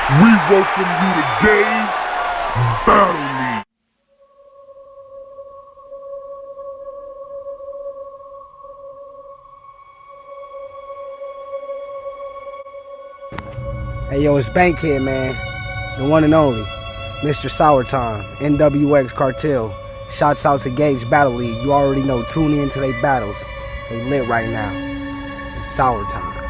We welcome you to today's Battle League. Hey yo, it's Bankhead, man. The one and only. Mr. Sourtime, NWX Cartel. Shouts out to Gage Battle League. You already know, tune in to their battles. They lit right now. It's Sour Time.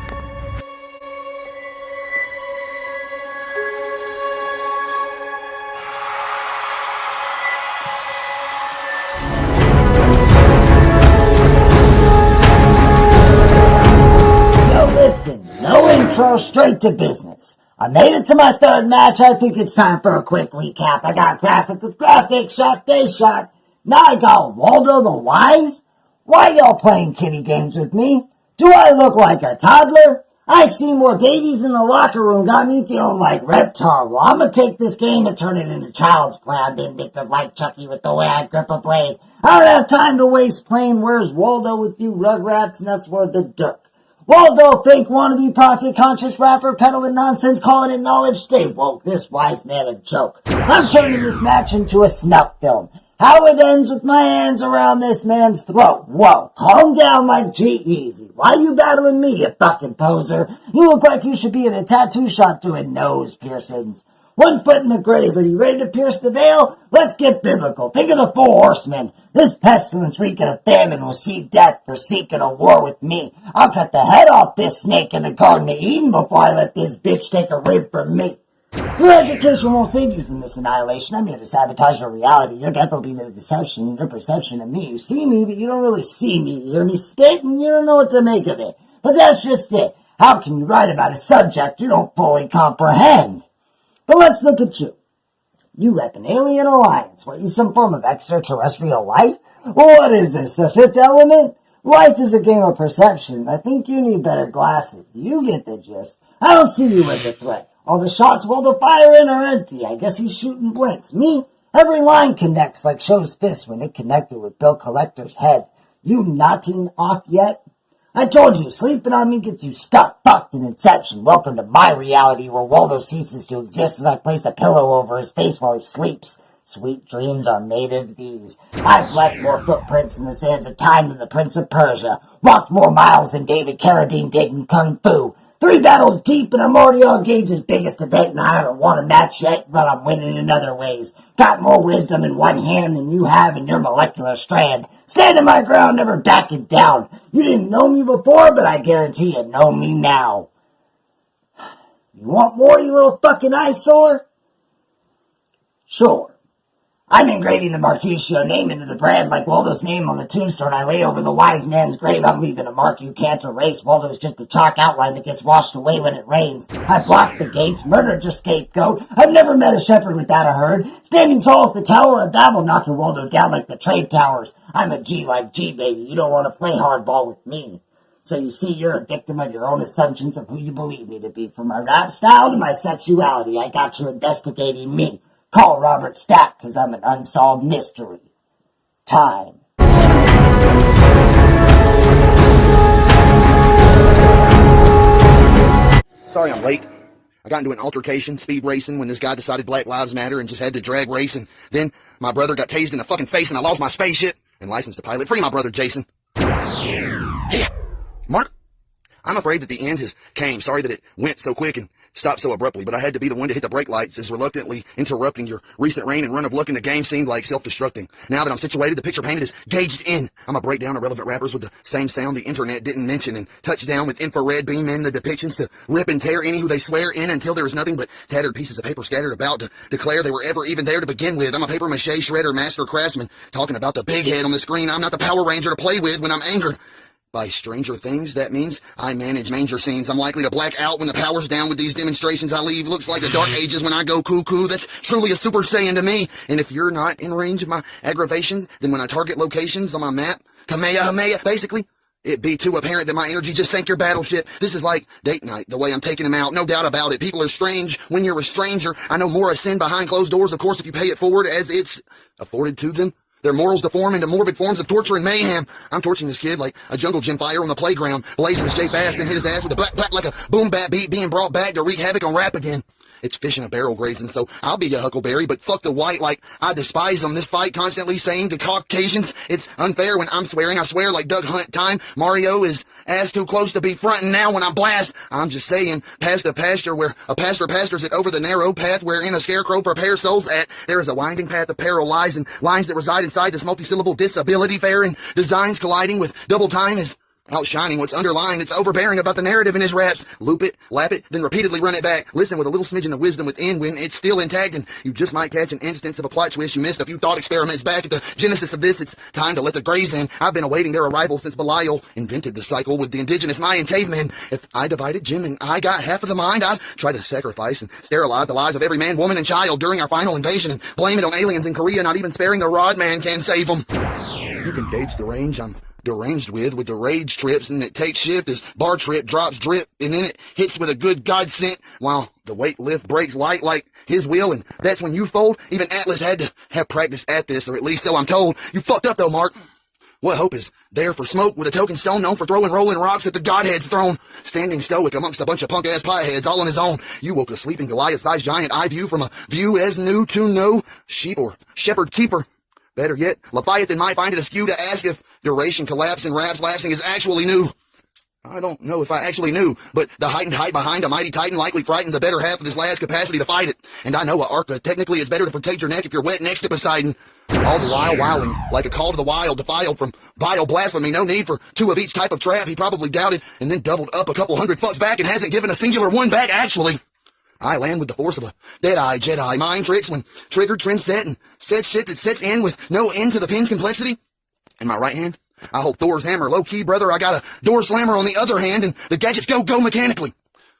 No intro, straight to business. I made it to my third match. I think it's time for a quick recap. I got graphic with graphic, shot day shot. Now I got Waldo the Wize. Why y'all playing kitty games with me? Do I look like a toddler? I see more babies in the locker room, got me feeling like Reptar. Well, I'm gonna take this game and turn it into child's play. I'm vindictive like Chucky with the way I grip a blade. I don't have time to waste playing Where's Waldo with you rugrats, and that's where the dirt. Waldo, fake wannabe profit-conscious rapper, peddling nonsense, calling it knowledge. Stay woke, this wise man a joke. I'm turning this match into a snuff film. How it ends with my hands around this man's throat. Whoa, calm down like G-Eazy. Why you battling me, you fucking poser? You look like you should be in a tattoo shop doing nose piercings. 1 foot in the grave. Are you ready to pierce the veil? Let's get biblical. Think of the 4 horsemen. This pestilence reeking of famine will see death for seeking a war with me. I'll cut the head off this snake in the Garden of Eden before I let this bitch take a rib from me. Your education won't save you from this annihilation. I'm here to sabotage your reality. Your death will be the deception in your perception of me. You see me, but you don't really see me. You hear me spit, and you don't know what to make of it. But that's just it. How can you write about a subject you don't fully comprehend? But let's look at you. You rep an alien alliance. What, you some form of extraterrestrial life? Well, what is this, the fifth element? Life is a game of perception. I think you need better glasses. You get the gist. I don't see you as a threat. All the shots Waldo fire in are empty. I guess he's shooting blinks. Me? Every line connects like Show's fist when it connected with Bill Collector's head. You knotting off yet? I told you, sleeping on me gets you stuck, fucked in Inception. Welcome to my reality where Waldo ceases to exist as I place a pillow over his face while he sleeps. Sweet dreams are made of these. I've left more footprints in the sands of time than the Prince of Persia. Walked more miles than David Carradine did in Kung Fu. 3 battles deep and I'm already on Gage's biggest event and I haven't won a match yet, but I'm winning in other ways. Got more wisdom in one hand than you have in your molecular strand. Standing my ground, never backing down. You didn't know me before, but I guarantee you know me now. You want more, you little fucking eyesore? Sure. I'm engraving the Marcutio name into the brand like Waldo's name on the tombstone I lay over the wise man's grave. I'm leaving a mark you can't erase. Waldo's just a chalk outline that gets washed away when it rains. I blocked the gates, murdered your scapegoat. I've never met a shepherd without a herd. Standing tall as the Tower of Babel, knocking Waldo down like the trade towers. I'm a G like G, baby. You don't want to play hardball with me. So you see, you're a victim of your own assumptions of who you believe me to be. From my rap style to my sexuality, I got you investigating me. Call Robert Stack, cause I'm an unsolved mystery. Time. Sorry I'm late. I got into an altercation, speed racing, when this guy decided Black Lives Matter and just had to drag race, and then my brother got tased in the fucking face and I lost my spaceship and license to pilot. Free my brother, Jason. Hey, Mark, I'm afraid that the end has came. Sorry that it went so quick and stopped so abruptly, but I had to be the one to hit the brake lights as reluctantly interrupting your recent reign and run of luck in the game seemed like self-destructing. Now that I'm situated, the picture painted is gauged in. I'm a breakdown irrelevant rappers with the same sound the internet didn't mention, and touch down with infrared beam in the depictions to rip and tear any who they swear in until there is nothing but tattered pieces of paper scattered about to declare they were ever even there to begin with. I'm a paper mache shredder master craftsman talking about the big head on the screen. I'm not the Power Ranger to play with when I'm angered by stranger things. That means I manage manger scenes. I'm likely to black out when the power's down with these demonstrations I leave. Looks like the Dark Ages when I go cuckoo. That's truly a Super Saiyan to me. And if you're not in range of my aggravation, then when I target locations on my map, Kamehameha, basically, it'd be too apparent that my energy just sank your battleship. This is like date night, the way I'm taking them out. No doubt about it. People are strange when you're a stranger. I know more of sin behind closed doors, of course, if you pay it forward as it's afforded to them. Their morals deform into morbid forms of torture and mayhem. I'm torching this kid like a jungle gym fire on the playground, blazing his J fast and hit his ass with a black like a boom bat beat being brought back to wreak havoc on rap again. It's fish in a barrel grazing, so I'll be a huckleberry, but fuck the white like I despise them. This fight constantly saying to Caucasians it's unfair when I'm swearing. I swear like Doug Hunt time. Mario is ass too close to be frontin' now when I blast. I'm just saying, past a pasture where a pastor pastors it over the narrow path wherein a scarecrow prepares souls at. There is a winding path of peril lies and lines that reside inside this multi-syllable disability fair and designs colliding with double time is outshining what's underlying. It's overbearing about the narrative in his raps. Loop it, lap it, then repeatedly run it back. Listen with a little smidgen of wisdom within when it's still intact, and you just might catch an instance of a plot twist you missed a few thought experiments back at the genesis of this. It's time to let the grays in. I've been awaiting their arrival since Belial invented the cycle with the indigenous Mayan cavemen. If I divided Jim and I got half of the mind, I'd try to sacrifice and sterilize the lives of every man, woman, and child during our final invasion and blame it on aliens in Korea. Not even sparing the rod man can save them. You can gauge the range I'm deranged with the rage trips, and it takes shift as bar trip drops drip, and then it hits with a good God sent while the weight lift breaks light like his will, and that's when you fold. Even Atlas had to have practice at this, or at least so I'm told. You fucked up though, Mark. What hope is there for smoke with a token stone known for throwing rolling rocks at the Godhead's throne? Standing stoic amongst a bunch of punk-ass pieheads all on his own. You woke a sleeping Goliath-sized giant eye view from a view as new to no sheep or shepherd keeper. Better yet, Leviathan might find it askew to ask if duration collapse and raps lapsing is actually new. I don't know if I actually knew, but the heightened height behind a mighty titan likely frightened the better half of his last capacity to fight it. And I know a Arca, technically it's better to protect your neck if you're wet next to Poseidon. All the while wilding, like a call to the wild, defiled from vile blasphemy. No need for two of each type of trap. He probably doubted and then doubled up a couple hundred fucks back and hasn't given a singular one back, actually. I land with the force of a dead-eye Jedi. Mind tricks when triggered, trend set, and set shit that sets in with no end to the pin's complexity. In my right hand, I hold Thor's hammer. Low-key, brother, I got a door slammer on the other hand, and the gadgets go mechanically.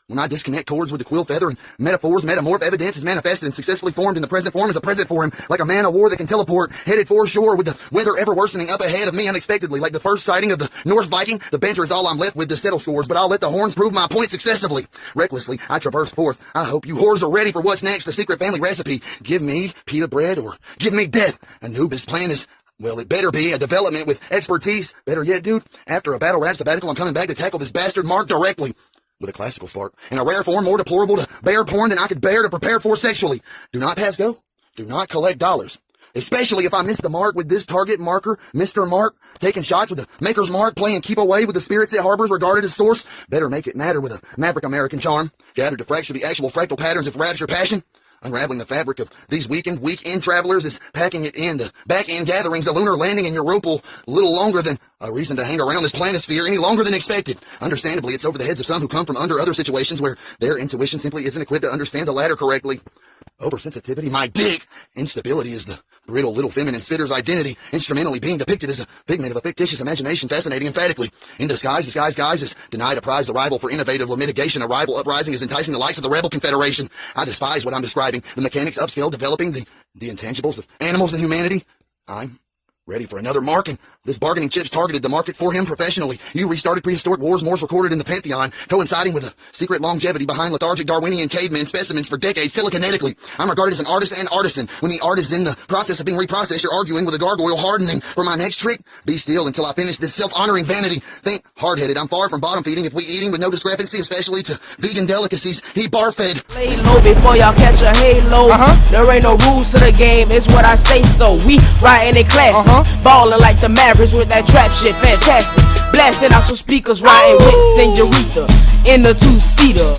When I disconnect chords with the quill feather and metaphors, metamorph evidence is manifested and successfully formed in the present form as a present for him, like a man of war that can teleport, headed for shore with the weather ever worsening up ahead of me unexpectedly, like the first sighting of the North Viking. The banter is all I'm left with to settle scores, but I'll let the horns prove my point successively. Recklessly, I traverse forth. I hope you whores are ready for what's next, the secret family recipe. Give me pita bread or give me death. Anubis' plan is, well, it better be a development with expertise. Better yet, dude, after a battle rap sabbatical, I'm coming back to tackle this bastard Mark directly. With a classical spark, in a rare form more deplorable to bear porn than I could bear to prepare for sexually. Do not pass go. Do not collect dollars. Especially if I miss the mark with this target marker, Mr. Mark, taking shots with the maker's mark, playing keep away with the spirits it harbors regarded as source. Better make it matter with a maverick American charm, gathered to fracture the actual fractal patterns of rapture passion. Unraveling the fabric of these weekend travelers is packing it in the back-end gatherings, a lunar landing in Europal, little longer than a reason to hang around this planisphere any longer than expected. Understandably, it's over the heads of some who come from under other situations where their intuition simply isn't equipped to understand the latter correctly. Oversensitivity, my dick. Instability is the brittle little feminine spitter's identity, instrumentally being depicted as a figment of a fictitious imagination, fascinating emphatically. In disguise guise is denied a prize arrival for innovative mitigation. A rival uprising is enticing the likes of the rebel confederation. I despise what I'm describing. The mechanics upscale, developing the intangibles of animals and humanity. I'm ready for another mark, and this bargaining chip's targeted the market for him professionally. You restarted prehistoric wars, Morse recorded in the Pantheon, coinciding with a secret longevity behind lethargic Darwinian caveman specimens for decades telekinetically. I'm regarded as an artist and artisan. When the art is in the process of being reprocessed, you're arguing with a gargoyle hardening. For my next trick, be still until I finish this self-honoring vanity. Think hard-headed. I'm far from bottom-feeding if we eating with no discrepancy, especially to vegan delicacies. He bar-fed. Lay low before y'all catch a halo. There ain't no rules to the game, it's what I say so. We riding in classics, balling like the Mavericks with that trap shit, fantastic. Blasting out your speakers, riding with senorita in the two-seater.